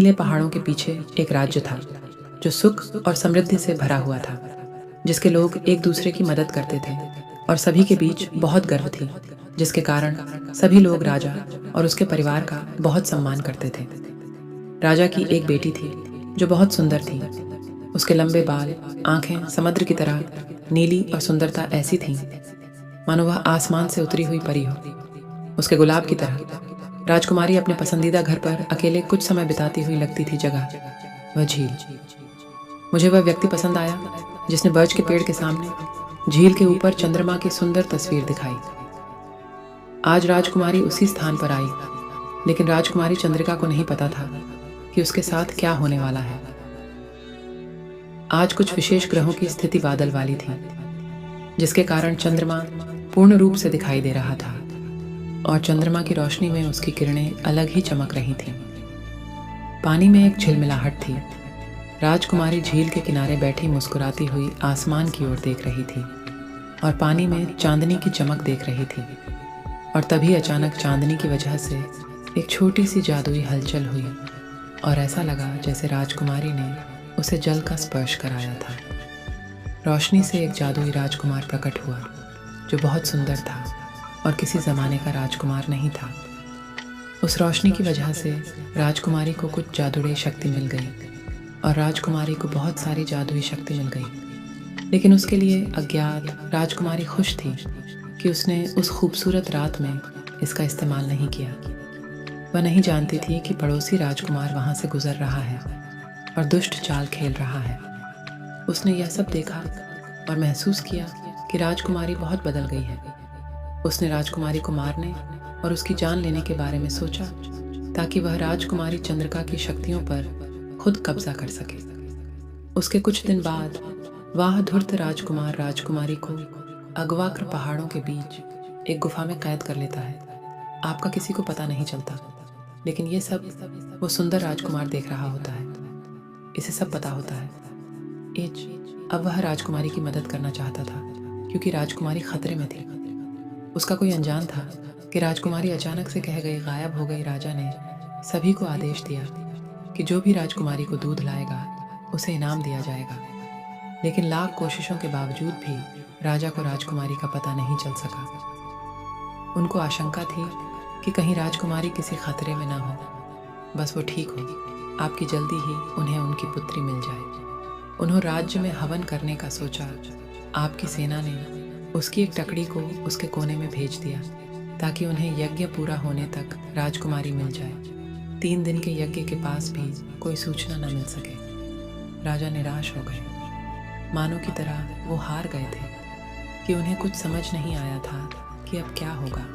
नीले पहाड़ों के पीछे एक राज्य था जो सुख और समृद्धि से भरा हुआ था, जिसके लोग एक दूसरे की मदद करते थे और सभी के बीच बहुत गर्व थी, जिसके कारण सभी लोग राजा और उसके परिवार का बहुत सम्मान करते थे। राजा की एक बेटी थी जो बहुत सुंदर थी। उसके लंबे बाल, आंखें समुद्र की तरह नीली और सुंदरता ऐसी थी मानो वह आसमान से उतरी हुई परी हो। उसके गुलाब की तरह राजकुमारी अपने पसंदीदा घर पर अकेले कुछ समय बिताती हुई लगती थी जगह, वह झील। मुझे वह व्यक्ति पसंद आया जिसने बर्च के पेड़ के सामने झील के ऊपर चंद्रमा की सुंदर तस्वीर दिखाई। आज राजकुमारी उसी स्थान पर आई, लेकिन राजकुमारी चंद्रिका को नहीं पता था कि उसके साथ क्या होने वाला है। आज कुछ विशेष ग्रहों की स्थिति बादल वाली थी, जिसके कारण चंद्रमा पूर्ण रूप से दिखाई दे रहा था और चंद्रमा की रोशनी में उसकी किरणें अलग ही चमक रही थीं। पानी में एक झिलमिलाहट थी। राजकुमारी झील के किनारे बैठी मुस्कुराती हुई आसमान की ओर देख रही थी और पानी में चांदनी की चमक देख रही थी। और तभी अचानक चांदनी की वजह से एक छोटी सी जादुई हलचल हुई और ऐसा लगा जैसे राजकुमारी ने उसे जल का स्पर्श कराया था। रोशनी से एक जादुई राजकुमार प्रकट हुआ जो बहुत सुंदर था और किसी ज़माने का राजकुमार नहीं था। उस रोशनी की वजह से राजकुमारी को कुछ जादुई शक्ति मिल गई और राजकुमारी को बहुत सारी जादुई शक्ति मिल गई। लेकिन उसके लिए अज्ञात राजकुमारी खुश थी कि उसने उस खूबसूरत रात में इसका इस्तेमाल नहीं किया। वह नहीं जानती थी कि पड़ोसी राजकुमार वहाँ से गुजर रहा है और दुष्ट चाल खेल रहा है। उसने यह सब देखा और महसूस किया कि राजकुमारी बहुत बदल गई है। उसने राजकुमारी को मारने और उसकी जान लेने के बारे में सोचा ताकि वह राजकुमारी चंद्रिका की शक्तियों पर खुद कब्जा कर सके। उसके कुछ दिन बाद वह धूर्त राजकुमार राजकुमारी को अगवा कर पहाड़ों के बीच एक गुफा में कैद कर लेता है। आपका किसी को पता नहीं चलता, लेकिन ये सब वो सुंदर राजकुमार देख रहा होता है। इसे सब पता होता है। अब वह राजकुमारी की मदद करना चाहता था क्योंकि राजकुमारी खतरे में थी। उसका कोई अनजान था कि राजकुमारी अचानक से कह गई, गायब हो गई। राजा ने सभी को आदेश दिया कि जो भी राजकुमारी को दूध लाएगा उसे इनाम दिया जाएगा। लेकिन लाख कोशिशों के बावजूद भी राजा को राजकुमारी का पता नहीं चल सका। उनको आशंका थी कि कहीं राजकुमारी किसी खतरे में ना हो, बस वो ठीक हो, आपकी जल्दी ही उन्हें उनकी पुत्री मिल जाए। उन्होंने राज्य में हवन करने का सोचा। आपकी सेना ने उसकी एक टकड़ी को उसके कोने में भेज दिया ताकि उन्हें यज्ञ पूरा होने तक राजकुमारी मिल जाए। 3 दिन के यज्ञ के पास भी कोई सूचना न मिल सके। राजा निराश हो गए, मानो की तरह वो हार गए थे कि उन्हें कुछ समझ नहीं आया था कि अब क्या होगा।